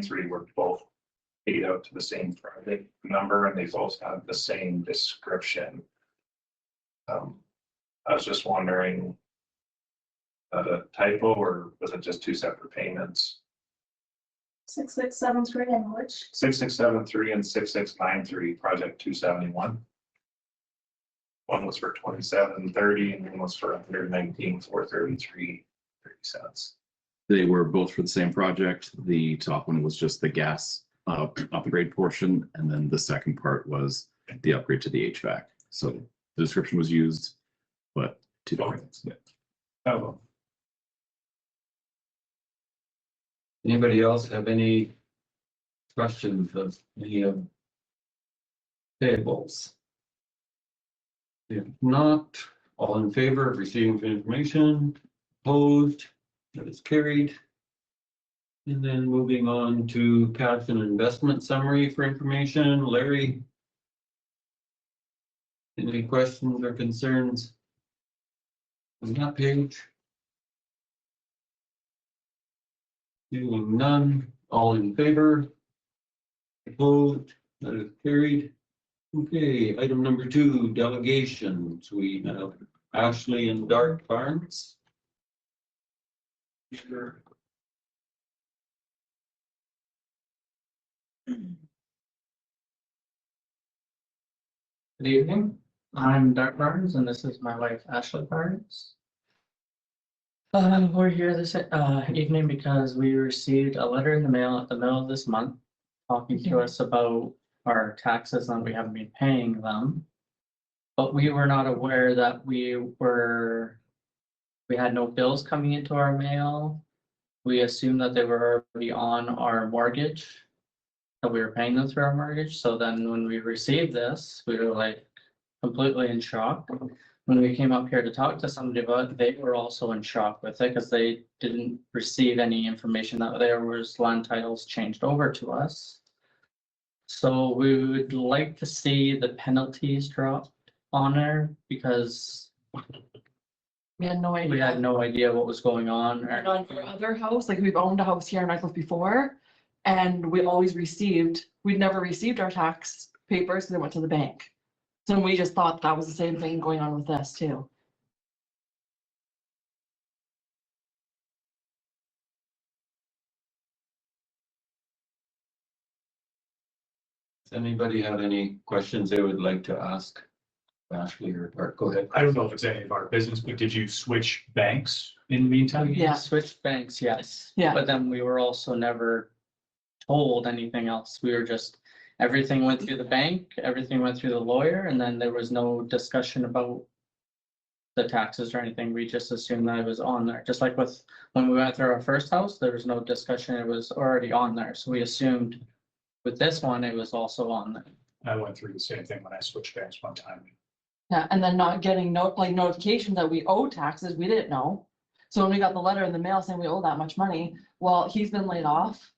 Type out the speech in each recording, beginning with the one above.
693 were both paid out to the same project number, and they both have the same description. I was just wondering, a typo, or was it just two separate payments? 6673 and which? 6673 and 6693, project 271. One was for 2730 and one was for 119,433.30. They were both for the same project. The top one was just the gas upgrade portion, and then the second part was the upgrade to the HVAC. So the description was used, but two different things. Yeah. Oh, Anybody else have any questions of any of payables? If not, all in favor of receiving information, opposed, that is carried. And then moving on to cash and investment summary for information, Larry. Any questions or concerns on that page? Seeing none, all in favor? Opposed, that is carried. Okay, item number 2, delegations. We have Ashley and Dart Farms. Sure. Good evening, I'm Dart Barnes and this is my wife Ashley Barnes. We're here this evening because we received a letter in the mail at the middle of this month talking to us about our taxes and we haven't been paying them. But we were not aware that we had no bills coming into our mail. We assumed that they were already on our mortgage, that we were paying them through our mortgage. So then when we received this, we were like completely in shock. When we came up here to talk to somebody about it, they were also in shock with it because they didn't receive any information that there was land titles changed over to us. So we would like to see the penalties dropped on there because We had no idea. we had no idea what was going on. And on our other house, like we've owned a house here in Redcliff before, and we'd never received our tax papers because they went to the bank. So we just thought that was the same thing going on with this too. Does anybody have any questions they would like to ask Ashley or Dart? Go ahead. I don't know if it's any of our business, but did you switch banks in the meantime? We Yeah. switched banks, yes. Yeah. But then we were also never told anything else. We were just, everything went through the bank, everything went through the lawyer, and then there was no discussion about the taxes or anything. We just assumed that it was on there. Just like with, when we went through our first house, there was no discussion. It was already on there. So we assumed with this one, it was also on there. I went through the same thing when I switched banks one time. Yeah, and then not getting notification that we owe taxes, we didn't know. So when we got the letter in the mail saying we owe that much money, well, he's been laid off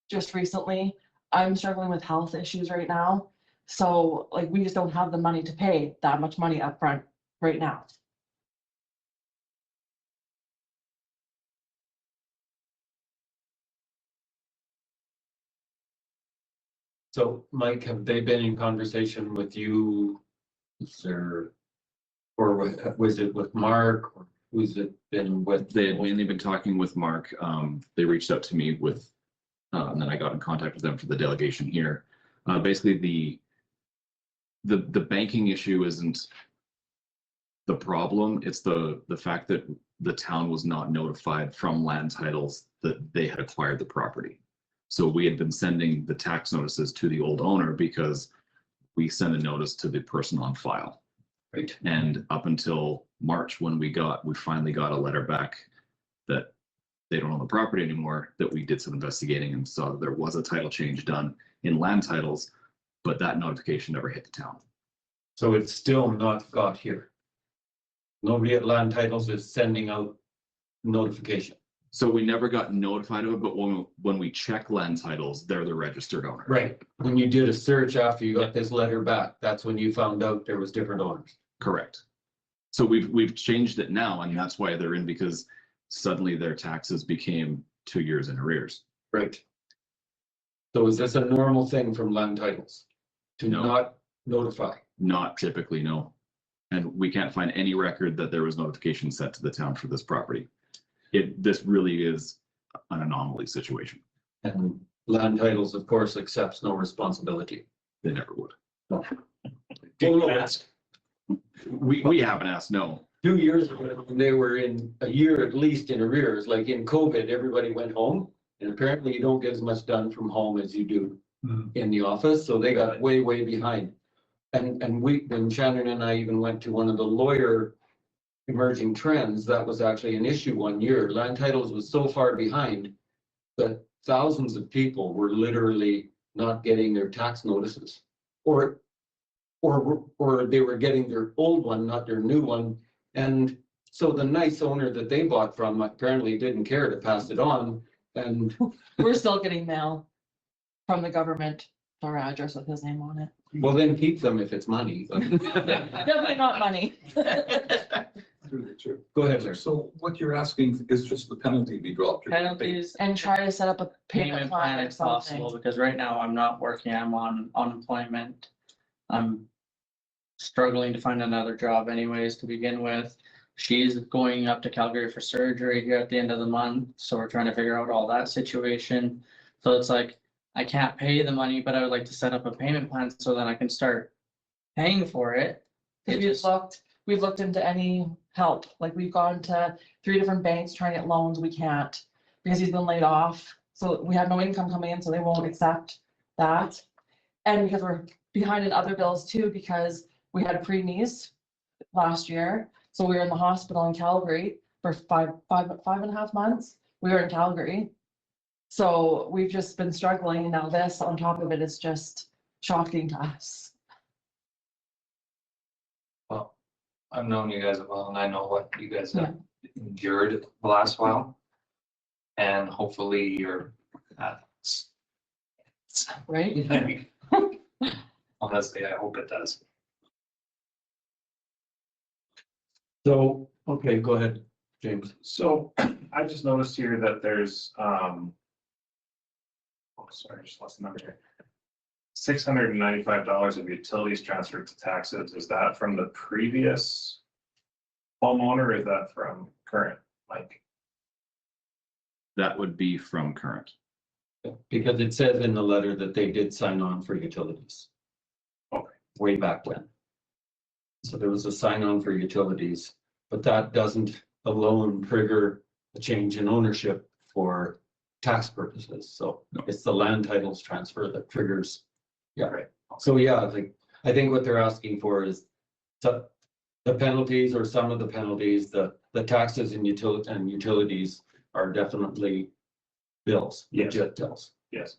just recently. I'm struggling with health issues right now. So like, we just don't have the money to pay that much money upfront right now. So Mike, have they been in conversation with you? Is there, or was it with Mark, or who's it been with? They had mainly been talking with Mark. They reached out to me with, and then I got in contact with them for the delegation here. Basically, the banking issue isn't the problem. It's the fact that the town was not notified from land titles that they had acquired the property. So we had been sending the tax notices to the old owner because we send a notice to the person on file. Right. And up until March, when we finally got a letter back that they don't own the property anymore, that we did some investigating and saw that there was a title change done in land titles, but that notification never hit the town. So it's still not got here. Nobody at land titles is sending out notification. So we never got notified of it, but when we check land titles, they're the registered owner. Right. When you did a search after you got this letter back, that's when you found out there was different owners. Correct. So we've changed it now, and that's why they're in, because suddenly their taxes became 2 years in arrears. Right. So is this a normal thing from land titles? To No. not notify? Not typically, no. And we can't find any record that there was notification sent to the town for this property. This really is an anomaly situation. And land titles, of course, accepts no responsibility. They never would. Did you ask? We haven't asked, no. 2 years ago, when they were in a year at least in arrears, like in COVID, everybody went home. And apparently you don't get as much done from home as you do in the office, so they got way, way behind. And when Shannon and I even went to one of the lawyer emerging trends, that was actually an issue one year. Land titles was so far behind that thousands of people were literally not getting their tax notices. Or they were getting their old one, not their new one. And so the nice owner that they bought from apparently didn't care to pass it on. And We're still getting mail from the government to our address with his name on it. well, then keep them if it's money. Definitely not money. Go ahead, sir. So what you're asking is just the penalty be dropped? Penalties, And try to set up a payment payment plan plan or if possible, something. because right now I'm not working, I'm on unemployment. I'm struggling to find another job anyways to begin with. She's going up to Calgary for surgery here at the end of the month, so we're trying to figure out all that situation. So it's like, I can't pay the money, but I would like to set up a payment plan so that I can start paying for it. It We've looked into any help, like we've gone to 3 different banks trying to get loans, we can't, because he's been laid off. So we have no income coming in, so they won't accept that. And because we're behind in other bills too, because we had a pre-niece last year. So we were in the hospital in Calgary for five and a half months. We were in Calgary. So we've just been struggling, and now this on top of it is just shocking to us. Well, I've known you guys well, and I know what you guys Yeah. have endured the last while. And hopefully you're, Right? honestly, I hope it does. So, okay, go ahead, James. So I just noticed here that there's, oh, sorry, I just lost the number here. $695 of utilities transferred to taxes. Is that from the previous homeowner or is that from current, Mike? That would be from current. Because it says in the letter that they did sign on for utilities. Okay. Way back when. So there was a sign on for utilities, but that doesn't alone trigger a change in ownership for tax purposes. So No. it's the land titles transfer that triggers. Yeah, Right. so yeah, like, I think what they're asking for is the penalties or some of the penalties, the taxes and utilities are definitely bills, Yes. legit bills. Yes.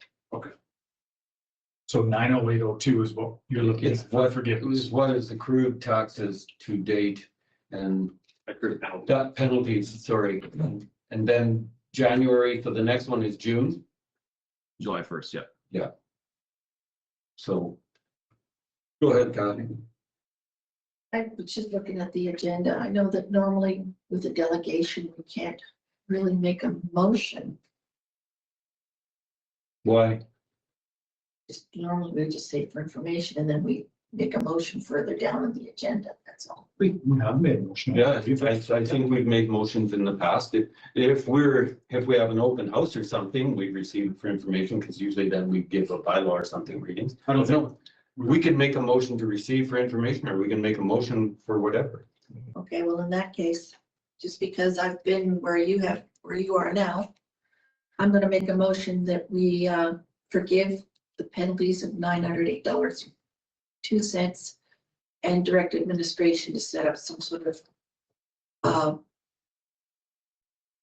So 90802 is what you're looking It's at for what forgiveness. what is accrued taxes to date and Accrued penalty. that penalties, sorry. And then January for the next one is June, July 1st, yeah. so. Go ahead, Kathy. I was just looking at the agenda. I know that normally with a delegation, we can't really make a motion. Why? Just normally we just say for information and then we make a motion further down in the agenda. That's all. We have made a motion. Yeah, I think we've made motions in the past. If we have an open house or something, we receive for information, because usually then we give a bylaw or something readings. I don't know. We can make a motion to receive for information, or we can make a motion for whatever. Okay, well, in that case, just because I've been where you are now, I'm gonna make a motion that we forgive the penalties of $908.02 and direct administration to set up some sort of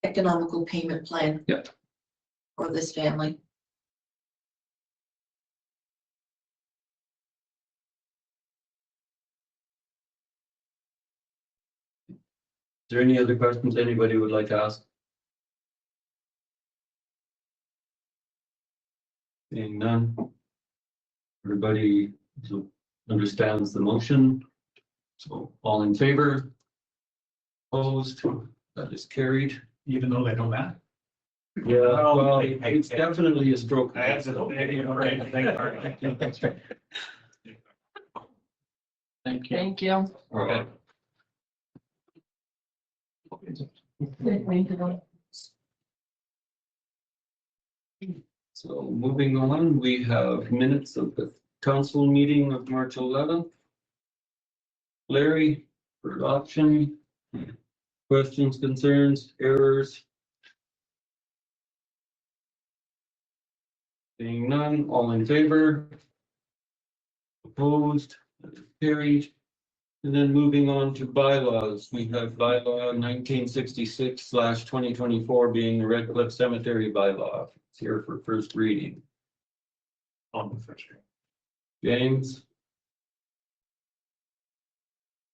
economical payment plan. Yep. For this family. Is there any other questions anybody would like to ask? Seeing none. Everybody understands the motion. So all in favor? Opposed? That is carried. Even though they don't matter. Yeah, well, Hey, it's definitely a stroke. I had to think, you know, right, think, Thank you. Thank you. All right. Thank you. So moving on, we have minutes of the council meeting of March 11th. Larry, for adoption. Questions, concerns, errors? Seeing none, all in favor? Opposed, carried. And then moving on to bylaws, we have bylaw 1966/2024 being the Redcliff Cemetery bylaw. It's here for first reading. On the first reading. James?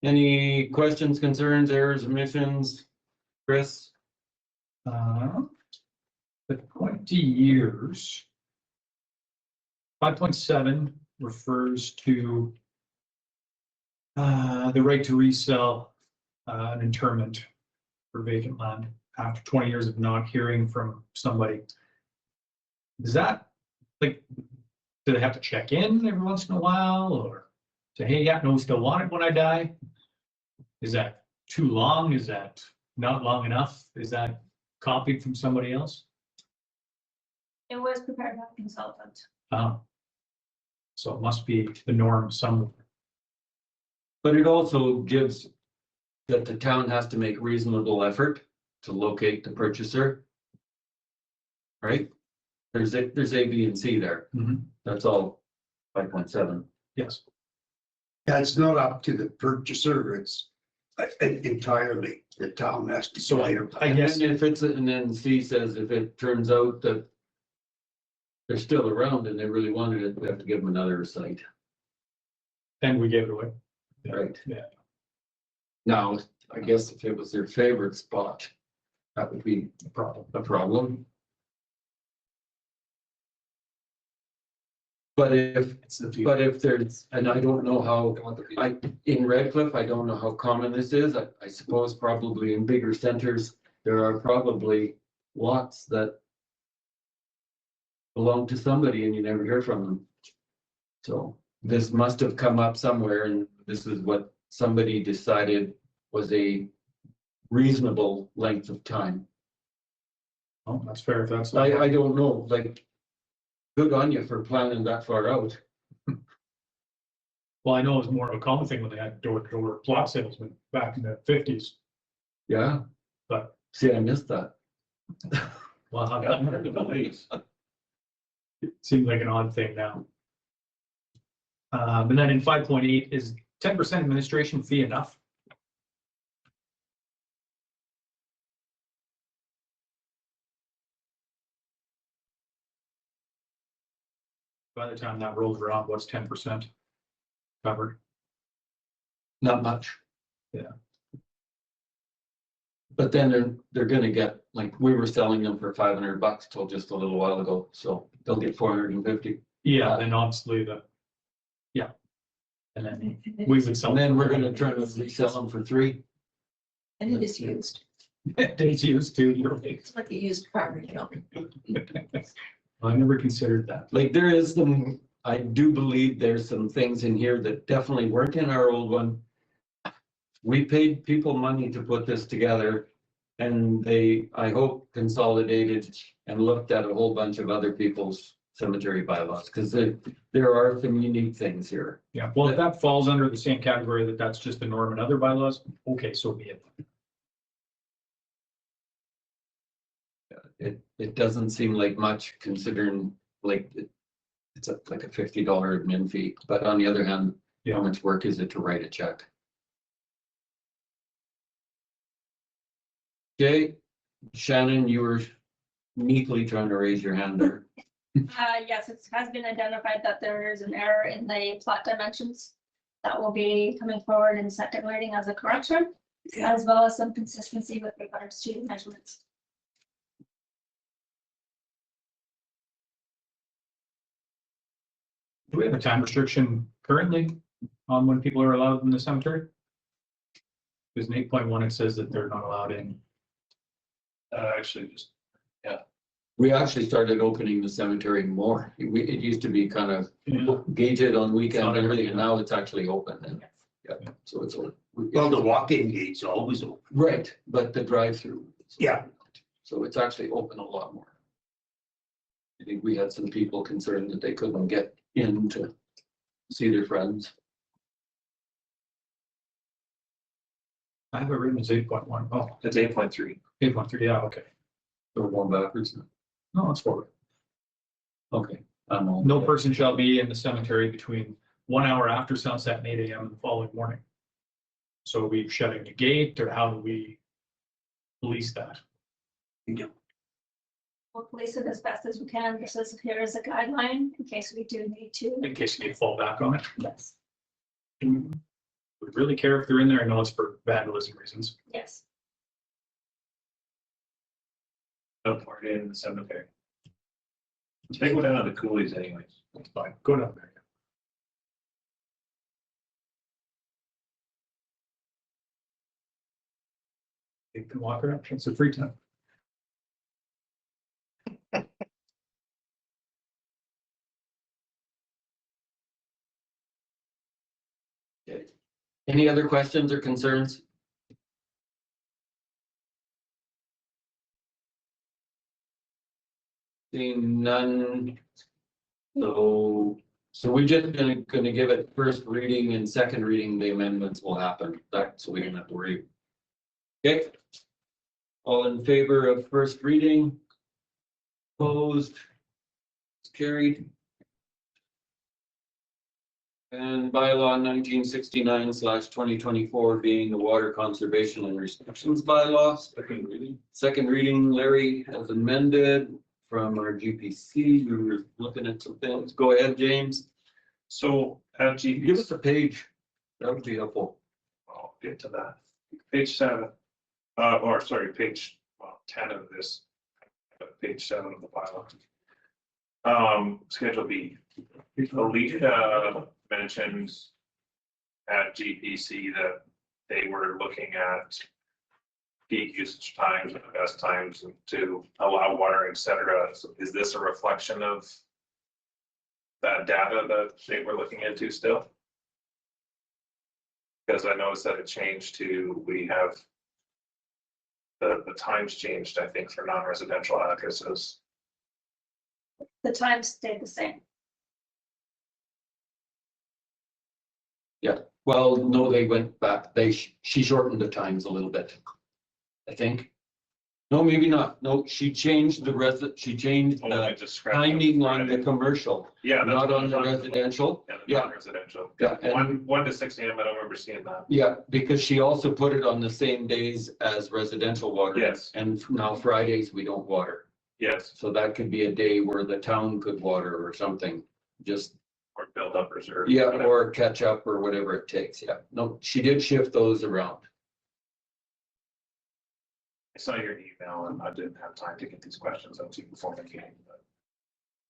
Any questions, concerns, errors, omissions? Chris? The 20 years. 5.7 refers to the right to resell an interment for vacant land after 20 years of not hearing from somebody. Is that, like, do they have to check in every once in a while or say, hey, yeah, no, we still want it when I die? Is that too long? Is that not long enough? Is that copied from somebody else? It was prepared by a consultant. So it must be the norm somewhere. But it also gives that the town has to make reasonable effort to locate the purchaser. Right? There's A, B, and C there. That's all 5.7. Yes. That's not up to the purchaser, it's entirely the town has to. So I And guess, then if it's, and then C says if it turns out that they're still around and they really wanted it, we have to give them another site. and we gave it away. Right. Yeah. Now, I guess if it was their favorite spot, that would be The problem. a problem. But if, It's the view. but if there's, and I don't know how, in Redcliff, I don't know how common this is. I suppose probably in bigger centers, there are probably lots that belong to somebody and you never hear from them. So this must have come up somewhere and this is what somebody decided was a reasonable length of time. Oh, that's fair. If that's. I don't know, like, good on you for planning that far out. Well, I know it was more of a common thing when they had door-to-door plot salesmen back in the 50s, Yeah, but. see, I missed that. Well, how that it seems like an odd thing now. And then in 5.8, is 10% administration fee enough? By the time that rolls around, what's 10% covered? Not much. Yeah. But then they're gonna get, like, we were selling them for $500 till just a little while ago, so they'll get 450. Yeah, then obviously yeah. And then we would sell. And then we're gonna try to resell them for $3. And it is used. It's used to, you're right. It's like a used car, you know. I never considered that. Like, there is some, I do believe there's some things in here that definitely weren't in our old one. We paid people money to put this together and they, I hope, consolidated and looked at a whole bunch of other people's cemetery bylaws, because there are some unique things here. Yeah, well, if that falls under the same category that that's just the norm in other bylaws, okay, so be it. It doesn't seem like much considering, like, it's like a $50 admin fee, but on the other hand, how much work is it to write a check? Okay, Shannon, you were meekly trying to raise your hand there. Yes, it has been identified that there is an error in the plot dimensions that will be coming forward in second reading as a correction, as well as some consistency with regards to measurements. Do we have a time restriction currently on when people are allowed in the cemetery? Because in 8.1, it says that they're not allowed in. Actually, just, yeah, We actually started opening the cemetery more. It used to be kind of gated on weekends and everything, and now it's actually open and, yeah, so it's open. Well, the walk-in gate's always open. Right, but the drive-through. Yeah. So it's actually open a lot more. I think we had some people concerned that they couldn't get in to see their friends. I have it written as 8.1. Oh, It's 8.3. 8.3, yeah, okay. So we're going backwards now. No, it's forward. Okay. No person shall be in the cemetery between 1 hour after sunset and 8 AM the following morning. So are we shutting the gate, or how do we police that? We'll police it as best as we can. This is, here is a guideline in case we do need to. In case you need to fall back on it? Yes, We really care if they're in there. I know it's for vandalism reasons. yes. No party in the cemetery. They go down to the coolies anyways. That's fine. Go down there. You can walk around. It's a free time. Any other questions or concerns? Seeing none. So we're just gonna give it first reading and second reading, the amendments will happen, that, so we don't have to worry. Okay. All in favor of first reading? Opposed? It's carried. And bylaw 1969/2024 being the water conservation and restrictions bylaw. Second reading, Larry, as amended from our GPC. We were looking at some things. Go ahead, James. So at Give us a page. That would be helpful. I'll get to that. Page 7, or sorry, page 10 of this, page 7 of the bylaw. Schedule B. Alicia mentioned at GPC that they were looking at peak usage times and the best times to allow water, et cetera. So is this a reflection of that data that they were looking into still? Because I noticed that it changed to, we have the times changed, I think, for non-residential addresses. The times stayed the same. Well, no, they went back. She shortened the times a little bit, I think. No, maybe not. No, she changed the timing on the commercial, Yeah. that's not what on the I'm talking about. residential. Yeah, the Yeah. non-residential. Yeah, and- 1 to 6 AM, I don't remember seeing that. Yeah, because she also put it on the same days as residential water. Yes. And now Fridays we don't water. Yes, So that could be a day where the town could water or something, just, or build up reserve. yeah, whatever. or catch up or whatever it takes. Yeah, no, she did shift those around. I saw your email and I didn't have time to get these questions out to you before the meeting. But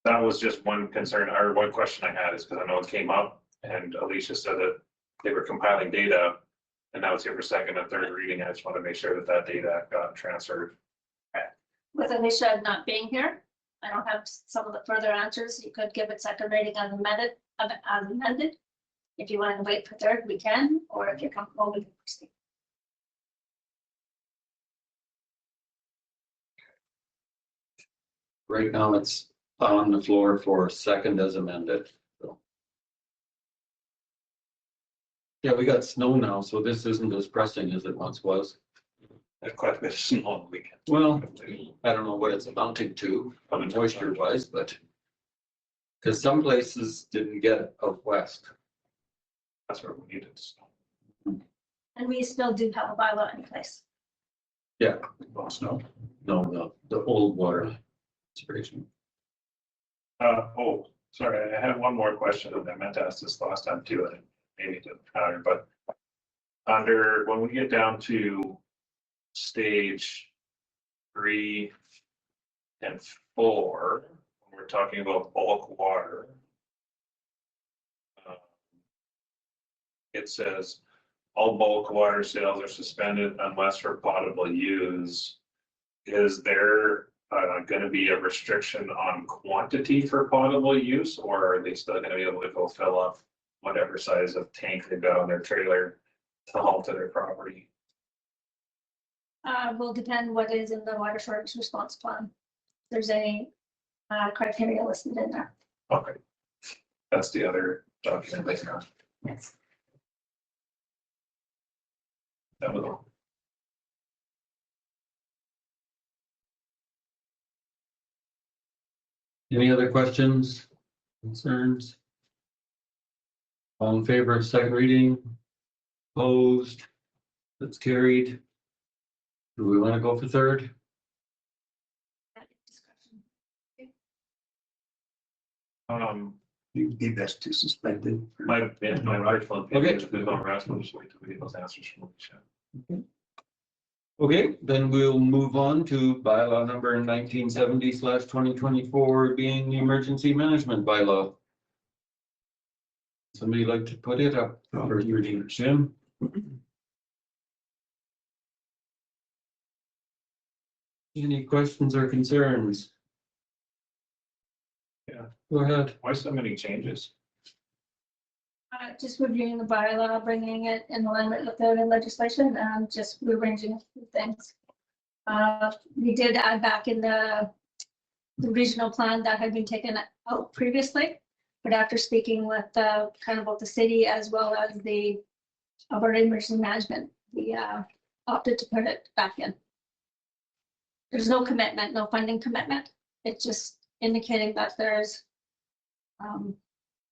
that was just one concern, or one question I had, is because I know it came up and Alicia said that they were compiling data and now it's here for second and third reading. I just want to make sure that that data got transferred. With Alicia not being here, I don't have some of the further answers. You could give it second reading as amended, If you want to wait for third, we can, or if you're comfortable, we can proceed. Right now it's on the floor for second as amended. So. Yeah, we got snow now, so this isn't as pressing as it once was. There's quite a bit of snow on the weekend. Well, I don't know what it's amounting to, moisture wise, but. Because some places didn't get it out west. That's where we needed snow. And we still do have a bylaw in place. Well, snow. No, the old water situation. Oh, sorry, I had one more question that I meant to ask this last time too, and maybe it didn't matter, but under, when we get down to stage 3 and 4, when we're talking about bulk water, it says all bulk water sales are suspended unless for potable use. Is there gonna be a restriction on quantity for potable use, or are they still gonna be able to go fill up whatever size of tank they've got on their trailer to haul to their property? Will depend what is in the water shortage response plan. If there's any criteria listed in there. Okay. That's the other document they got. Yes. That was all. Any other questions, concerns? All in favor of second reading? Opposed? That's carried. Do we want to go for third? You'd be best to suspend it. My rightful opinion is there's no rest, we'll just wait till we get those answers from Alicia. Okay, then we'll move on to bylaw number 1970/2024 being the emergency management bylaw. Somebody like to put it up for first reading, Jim? Any questions or concerns? Yeah. Go ahead. Why so many changes? Just reviewing the bylaw, bringing it in alignment with the legislation and just rearranging a few things. We did add back in the regional plan that had been taken out previously, but after speaking with kind of both the city as well as the Alberta Emergency Management, we opted to put it back in. There's no commitment, no funding commitment. It's just indicating that there's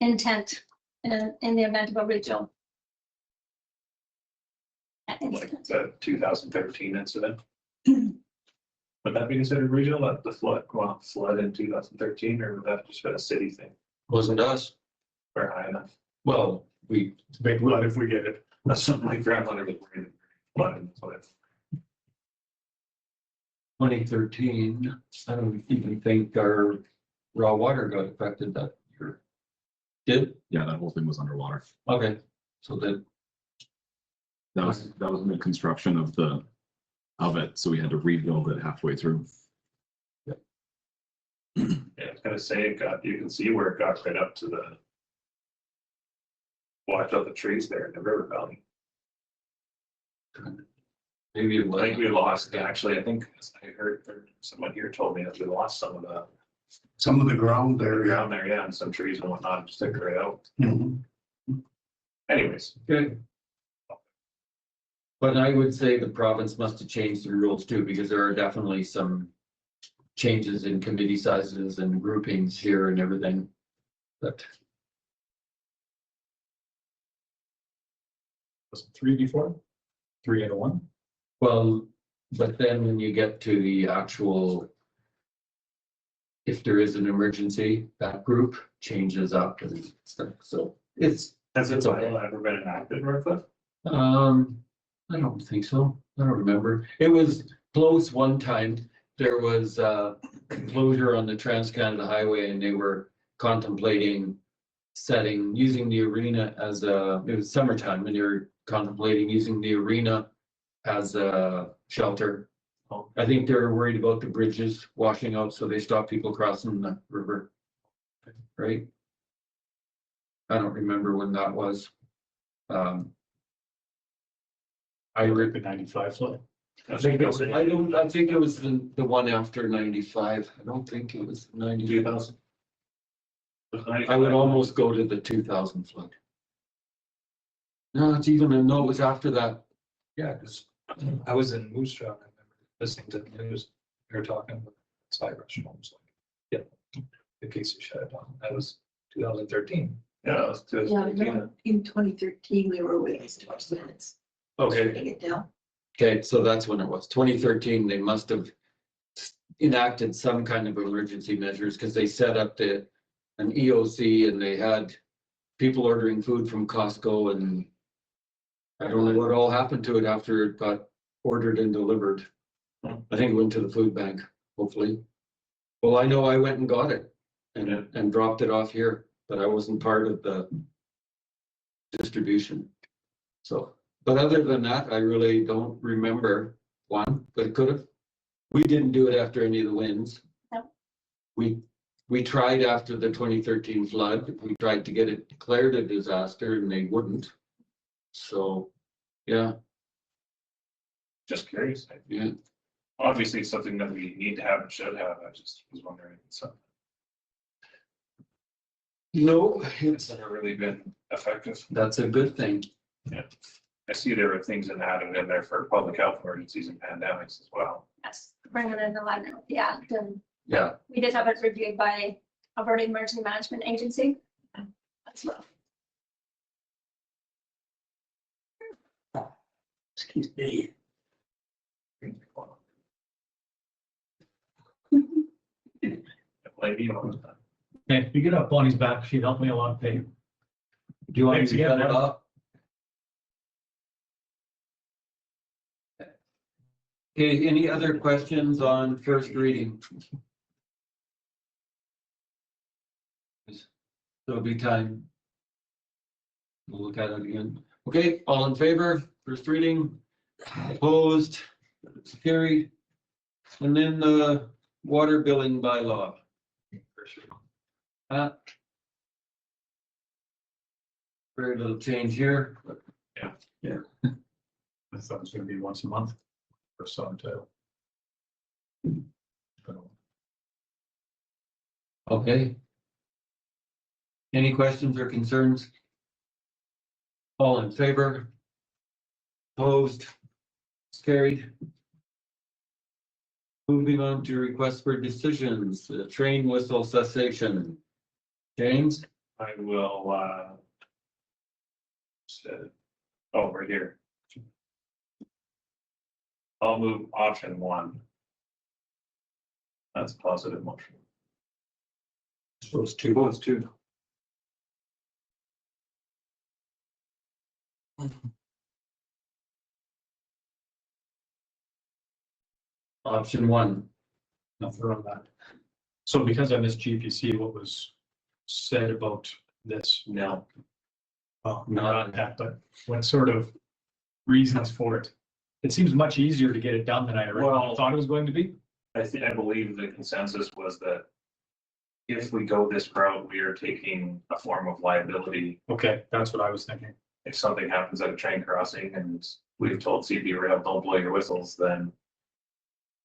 intent in the event of a regional Like the 2013 incident? Would that be considered regional, that the flood in 2013, or would that just been a city thing? Wasn't us. Or high enough? Well, we, Big flood if we get it. That's something like grandmother was worried. Flood, so it's 2013, I don't even think our raw water got affected that year. Did? Yeah, that whole thing was underwater. Okay, so that, That was new construction of it, so we had to rebuild it halfway through. Yeah, I was gonna say, you can see where it got right up to the. Watch out the trees there in the river valley. maybe it I think we was. lost, actually, I think I heard, or someone here told me that we lost some of the Ground there. ground there, yeah, and some trees and whatnot, just took it right out. Mhm. Anyways, Good. But I would say the province must have changed the rules too, because there are definitely some changes in committee sizes and groupings here and everything. But Was it 3 before? 3 and a 1? well, but then when you get to the actual, if there is an emergency, that group changes up and stuff. So it's, has it It's okay. ever been enacted, Redcliff? I don't think so. I don't remember. It was close one time. There was closure on the Trans-Canada Highway and they were contemplating using the arena as it was summertime and they were contemplating using the arena as a shelter. I think they were worried about the bridges washing out, so they stopped people crossing the river. Right? I don't remember when that was. I read the 95 flood. I think it was I think it was the one after 95. I don't think it was 92. 2000. I would almost go to the 2000 flood. No, it was after that. Yeah, because I was in Moose Jaw, I remember listening to the news, they were talking about Cyrus homes, like, yeah, the case of shut it down, that was 2013. Yeah, it was Yeah, 2013. no, in 2013, we were witness to our minutes. Okay, Shutting it down. okay, so that's when it was. 2013, they must have enacted some kind of emergency measures because they set up an EOC and they had people ordering food from Costco and I don't know what all happened to it after it got ordered and delivered. I think it went to the food bank, hopefully. Well, I know I went and got it and dropped it off here, but I wasn't part of the distribution. So, but other than that, I really don't remember one, but it could have. We didn't do it after any of the winds. No. We tried after the 2013 flood. We tried to get it declared a disaster and they wouldn't. So, yeah, Just curious. yeah. Obviously, it's something that we need to have and should have. I just was wondering. So No, it's never really been effective. that's a good thing. I see there are things added in there for public health emergencies and pandemics as well. Yes, bring it in alignment with the act, and Yeah, we did have it reviewed by Alberta Emergency Management Agency as well. Excuse me. Maybe all the time. Okay, if you get up Bonnie's back, she'd help me a lot, Dave. do you want me Thanks to again, cut it Bonnie. off? Okay, any other questions on first reading? There'll be time. We'll look at it again. Okay, all in favor, first reading, opposed, it's carried. And then the water billing bylaw. Very little change here. Yeah. Yeah. I thought it was gonna be once a month or so too. Okay. Any questions or concerns? All in favor? Opposed? It's carried. Moving on to requests for decisions, train whistle cessation. James? I will, oh, right here. I'll move option 1. That's a positive motion. Those two. Those two. Option 1. Nothing on that. So because I missed GPC, what was said about this? No. Well, not that, but what sort of reasons for it? It seems much easier to get it done than I originally Well- thought it was going to be. I believe the consensus was that if we go this route, we are taking a form of liability. Okay, that's what I was thinking. If something happens at a train crossing and we've told CP Rail, don't blow your whistles, then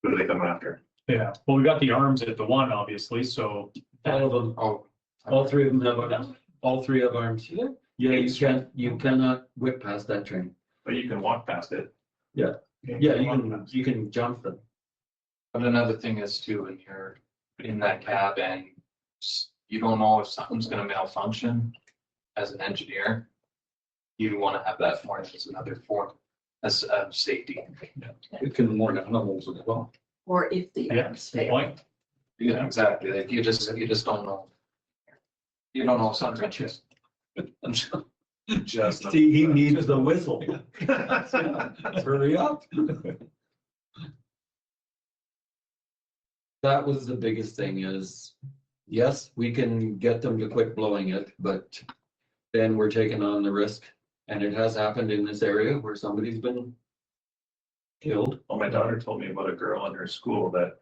who do they come after? Yeah, well, we got the arms at the one, obviously, so. All of them. All three of them have, all three have arms. Yeah, you cannot whip past that train. But you can walk past it. Yeah, you can jump them. But another thing is too, when you're in that cab and you don't know if something's gonna malfunction as an engineer, you wanna have that more as another form as safety. It can warn animals as well. Or if the Yeah, arms good fail. point. Yeah, exactly. Like you just don't know. You don't know if something just. Just. See, he needs the whistle. Hurry up. That was the biggest thing is, yes, we can get them to quit blowing it, but then we're taking on the risk. And it has happened in this area where somebody's been killed. Well, my daughter told me about a girl in her school that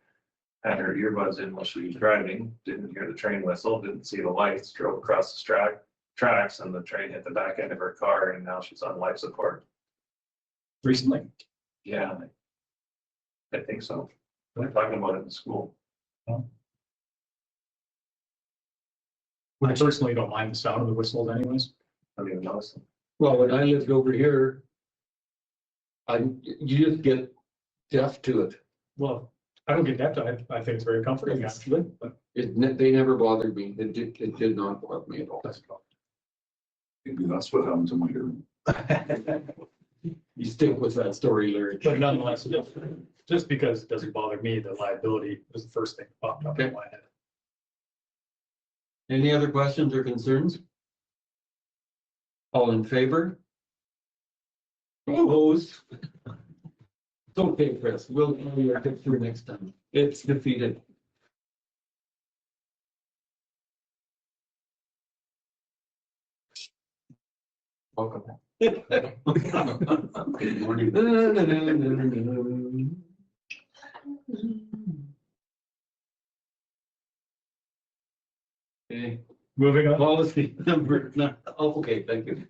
had her earbuds in while she was driving, didn't hear the train whistle, didn't see the lights, drove across the tracks and the train hit the back end of her car and now she's on life support. Recently. Yeah. I think so. They're talking about it in school. I personally don't mind the sound of the whistles anyways. I don't even notice them. Well, when I lived over here, you just get deaf to it. Well, I don't get that. I think it's very comforting, actually, but. They never bothered me. It did not bother me at all. Maybe that's what happened to my hearing. You stick with that story, Larry. But nonetheless, just because it doesn't bother me, the liability was the first thing that popped up in my head. Any other questions or concerns? All in favor? Opposed? It's okay, Chris. We'll get through next time. It's defeated. Welcome. Good morning. Okay, Moving on. policy number, okay, thank you.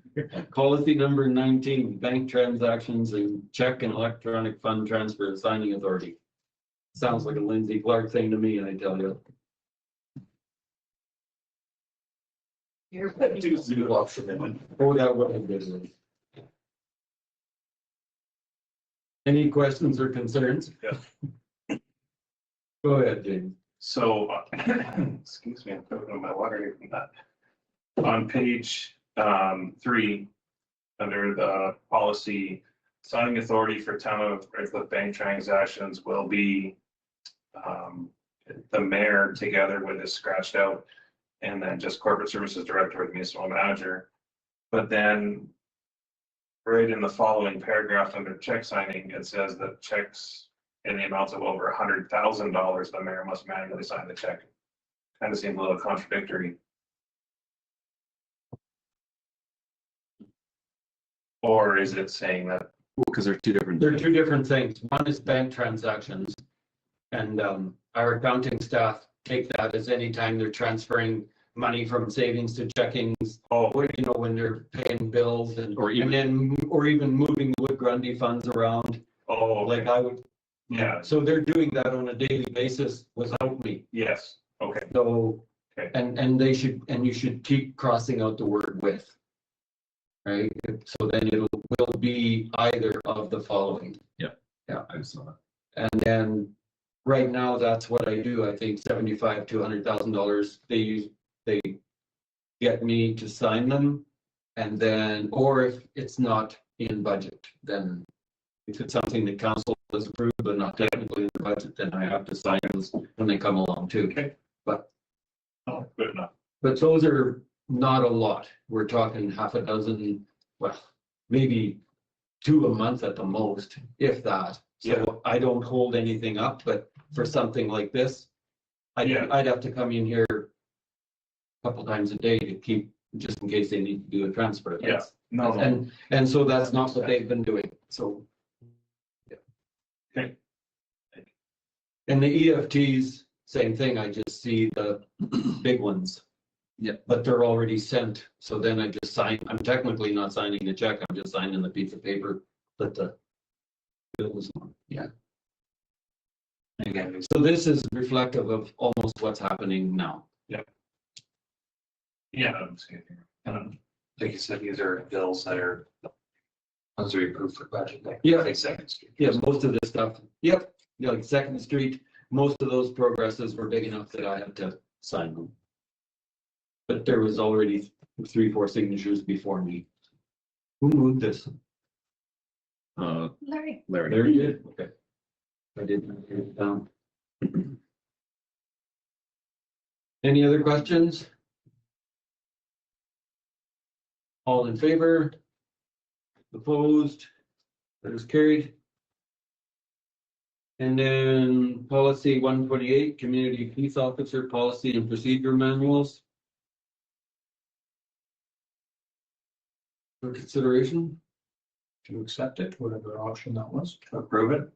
Policy number 19, bank transactions and check and electronic fund transfer signing authority. Sounds like a Lindsay Clark thing to me, I tell you. You're Oh, that would have been. Any questions or concerns? Yeah. Go ahead, James. So, excuse me, I'm putting on my water here from that. On page 3, under the policy, signing authority for town of Redcliff bank transactions will be the mayor together with his scratched out, and then just corporate services director with municipal manager. But then right in the following paragraph under check signing, it says that checks in the amounts of over $100,000, the mayor must manually sign the check. Kind of seems a little contradictory. Or is it saying that? Because they're two different. They're two different things. One is bank transactions. And our accounting staff take that as anytime they're transferring money from savings to checkings. Oh, Or, you know, when they're paying bills and, Or even- or even moving the Wood Grundy funds around, oh, like I would. yeah, So they're doing that on a daily basis without me. yes, okay, So, Okay. and they should, and you should keep crossing out the word with. Right? So then will be either of the following. I saw that. And then right now, that's what I do. I think $75,000 to $100,000, they get me to sign them. And then, or if it's not in budget, then if it's something that council has approved, but not technically in the budget, then I have to sign those when they come along too. Okay. But, oh, good enough. but those are not a lot. We're talking half a dozen, well, maybe 2 a month at the most, if that. Yeah. So I don't hold anything up, but for something like this, Yeah. I'd have to come in here a couple times a day to keep, just in case they need to do a transfer. Yeah. No, no, And so that's not what they've been doing, so. Yeah. Okay. And the EFTs, same thing, I just see the big ones. Yeah. But they're already sent, so then I just sign, I'm technically not signing the check, I'm just signing the piece of paper that the bill was on, yeah. Again, So this is reflective of almost what's happening now. yeah, I'm seeing it here. like you said, these are bills that are ones we approved for budget. Like, Yeah. say Second Street. Yeah, most of this stuff, yep, yeah, like Second Street, most of those progresses were big enough that I had to sign them. But there was already 3, 4 signatures before me. Who moved this? Larry. Larry. There you did, okay. I didn't write it down. Any other questions? All in favor? Opposed? That is carried. And then policy 128, community peace officer policy and procedure manuals. For consideration, To accept it, whatever option that was. Approve it?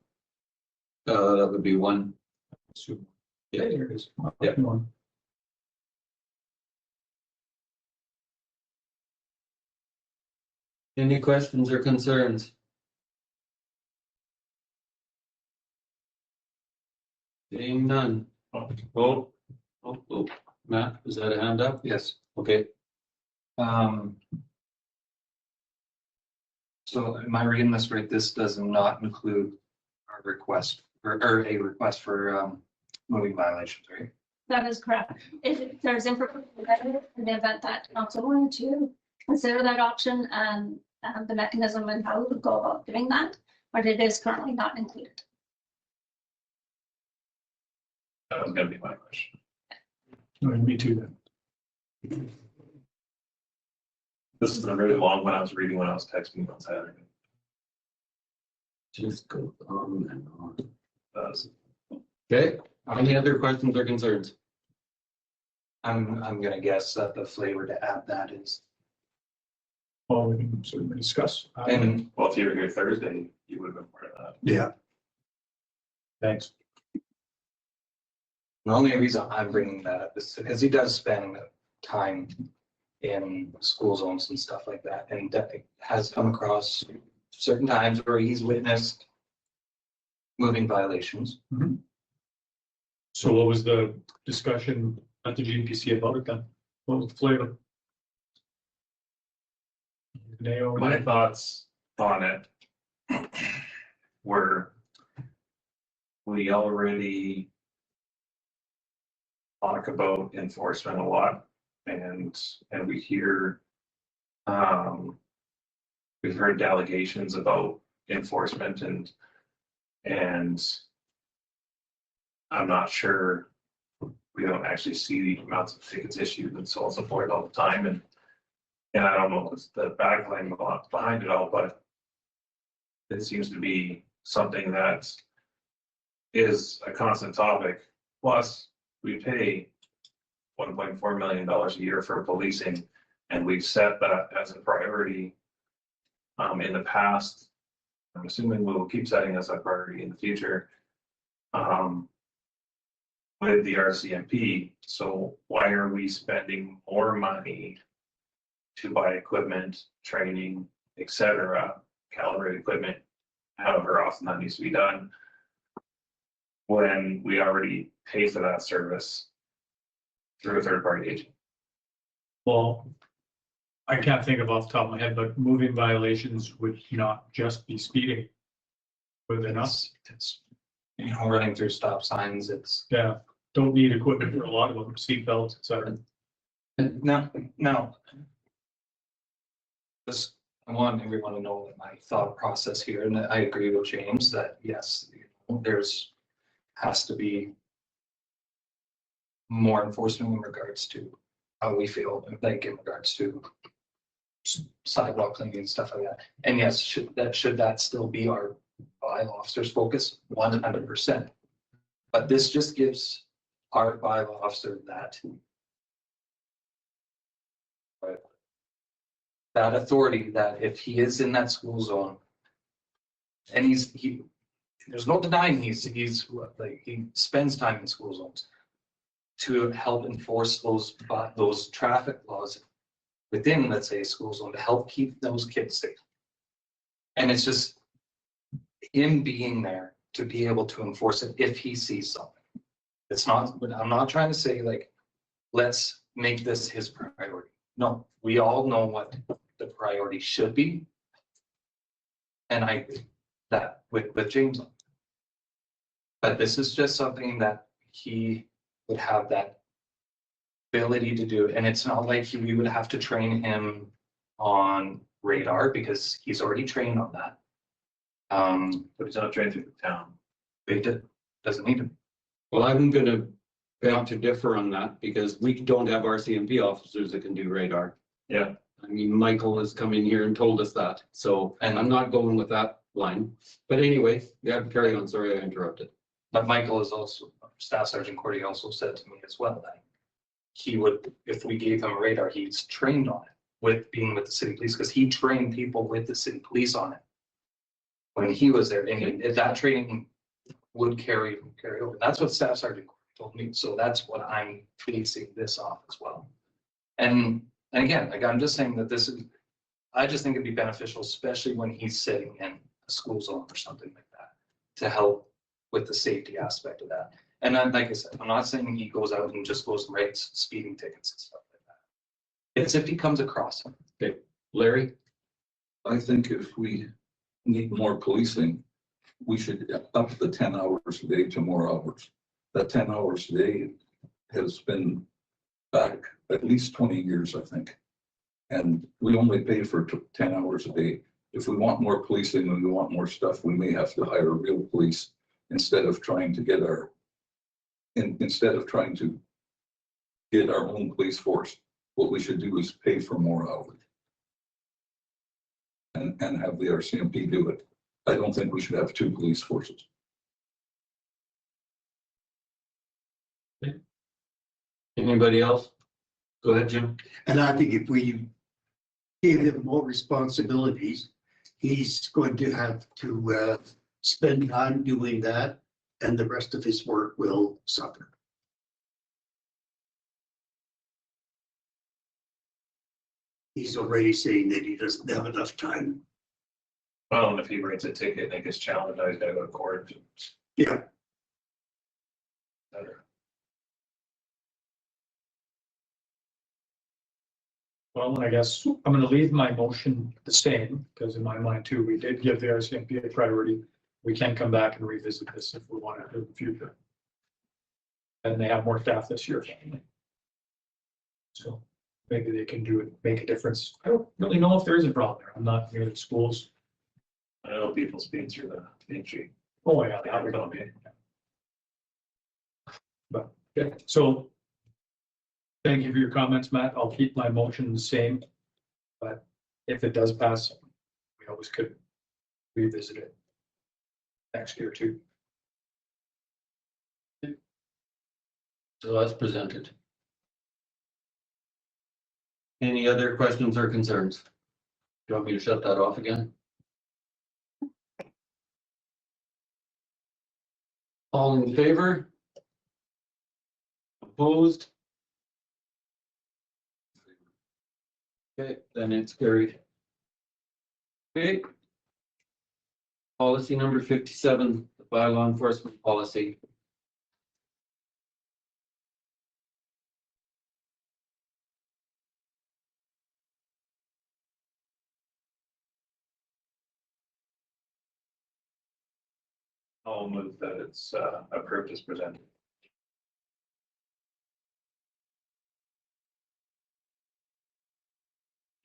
that would be one. Yeah, here it is. Yeah. Come on. Any questions or concerns? Seeing none. Oh, Matt, is that a hand up? Yes. Okay, So am I reading this right? This does not include our request or a request for moving violations, right? That is correct. If there's information in the event that council wanted to consider that option and the mechanism and how we would go about doing that, but it is currently not included. That was gonna be my question. Me too then. This is a really long one I was reading when I was texting on Saturday. just go on and on. Does. Okay, any other questions or concerns? I'm gonna guess that the flavor to add that is, Well, we can certainly discuss. and Well, if you were here Thursday, you would have been part of that. Yeah, Thanks. The only reason I'm bringing that up is because he does spend time in school zones and stuff like that, and that has come across certain times where he's witnessed moving violations. So what was the discussion at the GPC about it then? What was the flavor? My thoughts on it were, we already talk about enforcement a lot, and we hear, we've heard delegations about enforcement, and I'm not sure, we don't actually see the amounts of tickets issued and so on and so forth all the time, and I don't know what's the backline behind it all, but it seems to be something that is a constant topic. Plus, we pay $1.4 million a year for policing, and we've set that as a priority in the past. I'm assuming we will keep setting as a priority in the future with the RCMP. So why are we spending more money to buy equipment, training, etc., calibrated equipment, however often that needs to be done, when we already pay for that service through a third-party agent? Well, I can't think of off the top of my head, but moving violations would not just be speeding. Would they not? It's, running through stop signs, it's. Yeah, don't need equipment for a lot of them, seat belts, et cetera. No. Just, I want everyone to know that my thought process here, and I agree with James that yes, there's has to be more enforcement in regards to how we feel, like in regards to sidewalk cleaning and stuff like that. And yes, should that still be our bylaw officer's focus? 100%. But this just gives our bylaw officer that authority that if he is in that school zone and there's no denying he spends time in school zones to help enforce those traffic laws within, let's say, a school zone to help keep those kids safe. And it's just him being there to be able to enforce it if he sees something. It's not, I'm not trying to say let's make this his priority. No, we all know what the priority should be. And I agree that with James. But this is just something that he would have that ability to do. And it's not like we would have to train him on radar because he's already trained on that. But he's not trained through the town. Doesn't need him. Well, I'm gonna beg to differ on that because we don't have RCMP officers that can do radar. Yeah. I mean, Michael has come in here and told us that, so, and I'm not going with that line. But anyway, yeah, carry on. Sorry, I interrupted. But Michael is also, Staff Sergeant Cordy also said to me as well that he would, if we gave him a radar, he's trained on it with being with the city police because he trained people with the city police on it when he was there. And that training would carry over. That's what Staff Sergeant Cordy told me. So that's what I'm basing this off as well. And again, like I'm just saying that I just think it'd be beneficial, especially when he's sitting in a school zone or something like that, to help with the safety aspect of that. And then, like I said, I'm not saying he goes out and just goes and writes speeding tickets and stuff like that. It's if he comes across him. Okay, Larry? I think if we need more policing, we should up the 10 hours a day to more hours. That 10 hours a day has been back at least 20 years, I think. And we only pay for 10 hours a day. If we want more policing and we want more stuff, we may have to hire real police instead of trying to get our own police force. What we should do is pay for more hours and have the RCMP do it. I don't think we should have two police forces. Anybody else? Go ahead, Jim. And I think if we gave him more responsibilities, he's going to have to spend time doing that, and the rest of his work will suffer. he's already saying that he doesn't have enough time. Well, and if he writes a ticket and it gets challenged, I gotta go to court. Yeah, Better. Well, and I guess I'm gonna leave my motion the same, because in my mind too, we did give the RCMP a priority. We can come back and revisit this if we want to in the future. And they have more staff this year. So maybe they can do it, make a difference. I don't really know if there is a problem there. I'm not near the schools. I know people speed through the entry. Oh, yeah, that would be. But, yeah, so thank you for your comments, Matt. I'll keep my motion the same. But if it does pass, we always could revisit it next year too. So as presented. Any other questions or concerns? Do you want me to shut that off again? All in favor? Opposed? Okay, then it's carried. Okay. Policy number 57, the bylaw enforcement policy. I'll move that it's approved as presented.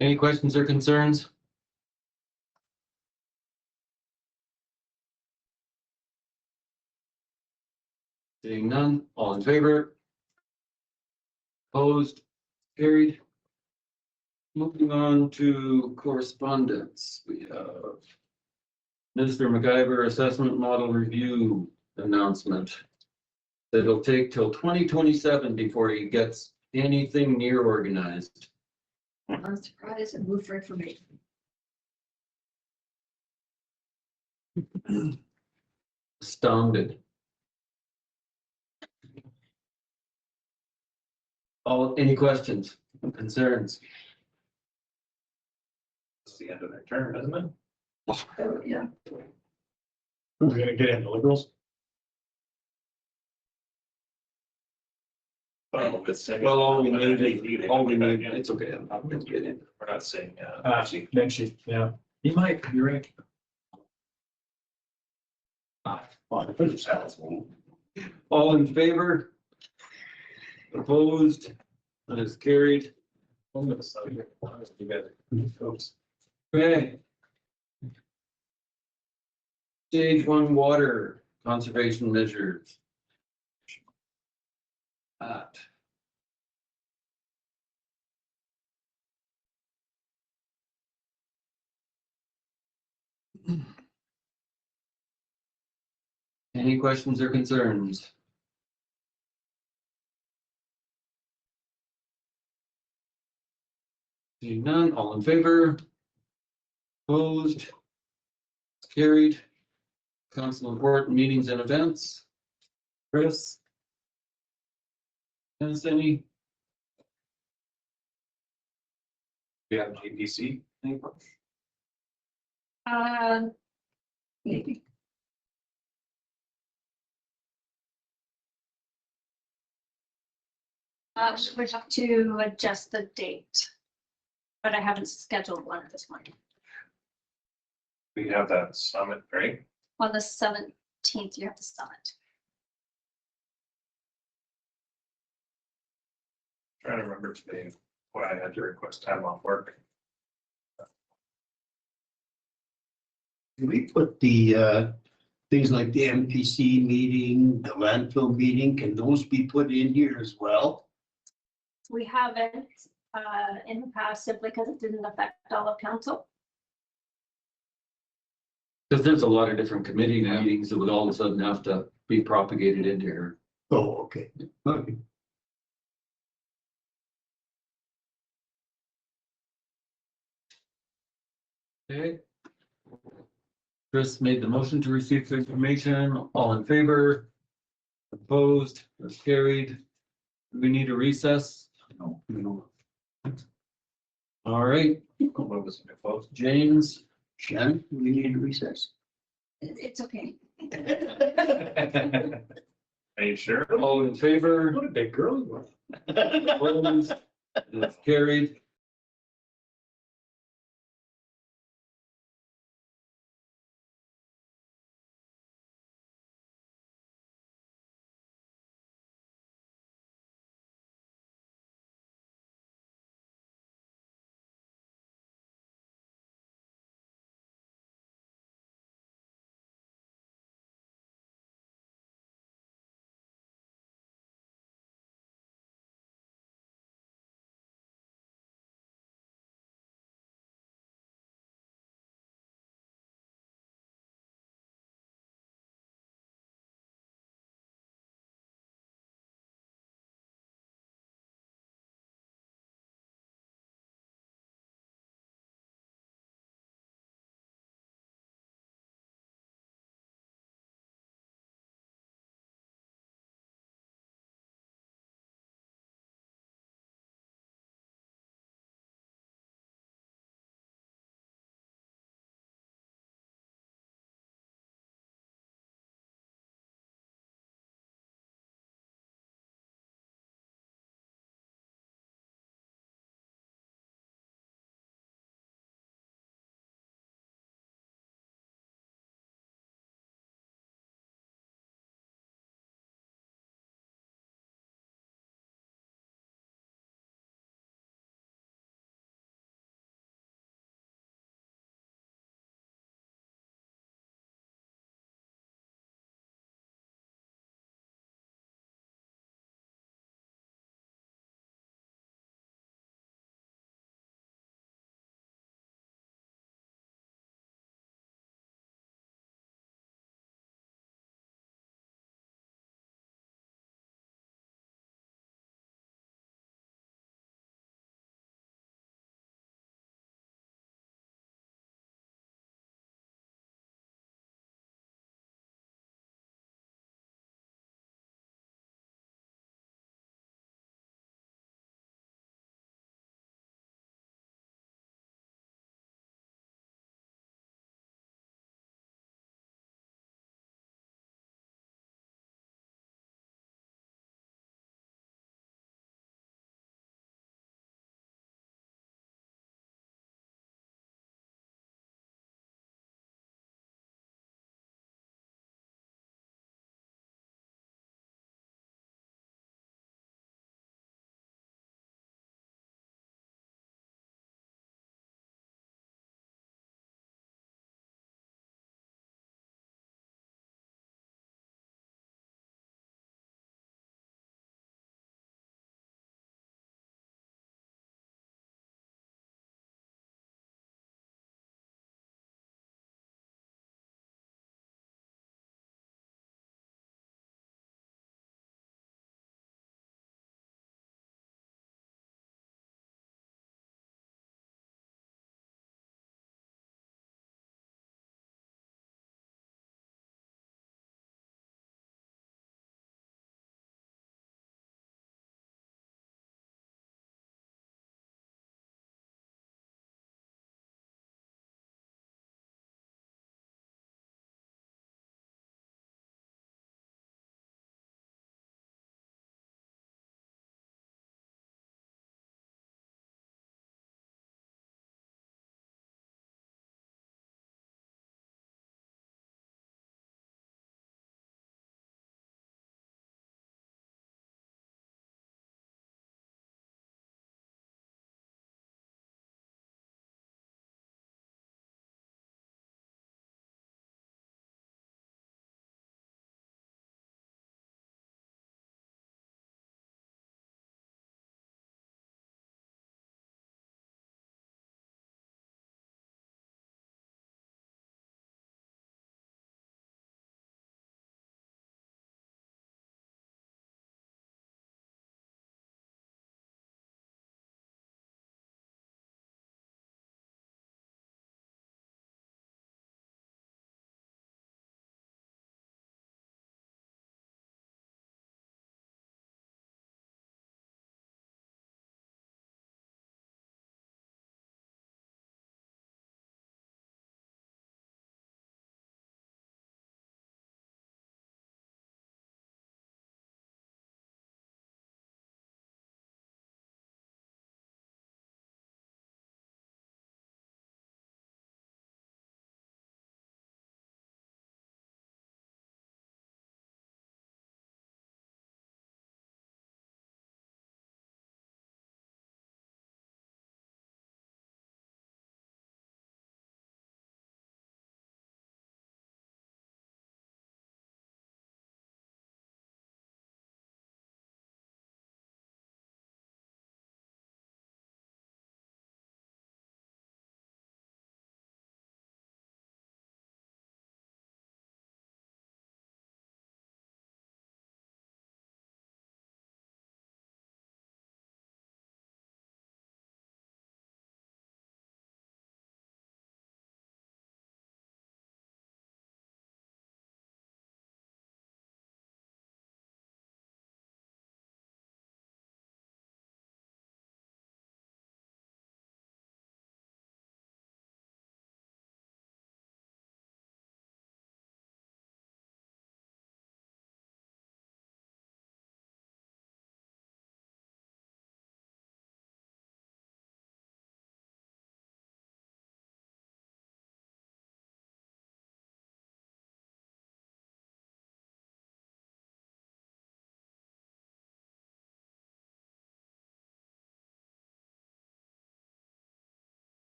Any questions or concerns? Seeing none, all in favor? Opposed? Carried. Moving on to correspondence, we have Mr. MacGyver assessment model review announcement. That it'll take till 2027 before he gets anything near organized. I'm surprised and move for information. Astounded. Any questions, concerns? It's the end of their term, isn't it? Oh, yeah. We're gonna get into liberals. Well, it's saying- Well, all we need, Yeah. it's okay, I'm not gonna get in. We're not saying, Then she, yeah, he might, you're right. All in favor? Opposed? That is carried. Okay. Stage 1 water conservation measures. Any questions or concerns? Seeing none, all in favor? Opposed? Carried. Council important meetings and events. Chris? Has any? we have GPC. Maybe. We have to adjust the date. But I haven't scheduled one at this point. We have that summit, right? On the 17th, you have the summit. Trying to remember today why I had to request time off work. can we put the things like the MPC meeting, the landfill meeting, can those be put in here as well? We haven't in the past simply because it didn't affect all of council. Because there's a lot of different committee meetings that would all of a sudden have to be propagated into here. Oh, okay. Okay. Okay. Chris made the motion to receive the information. All in favor? Opposed? That's carried. Do we need a recess? No, no. All right, What was it close? James. Shannon, we need to recess. It's okay. Are you sure? All in favor? What a big girl you are. Opposed? It's carried.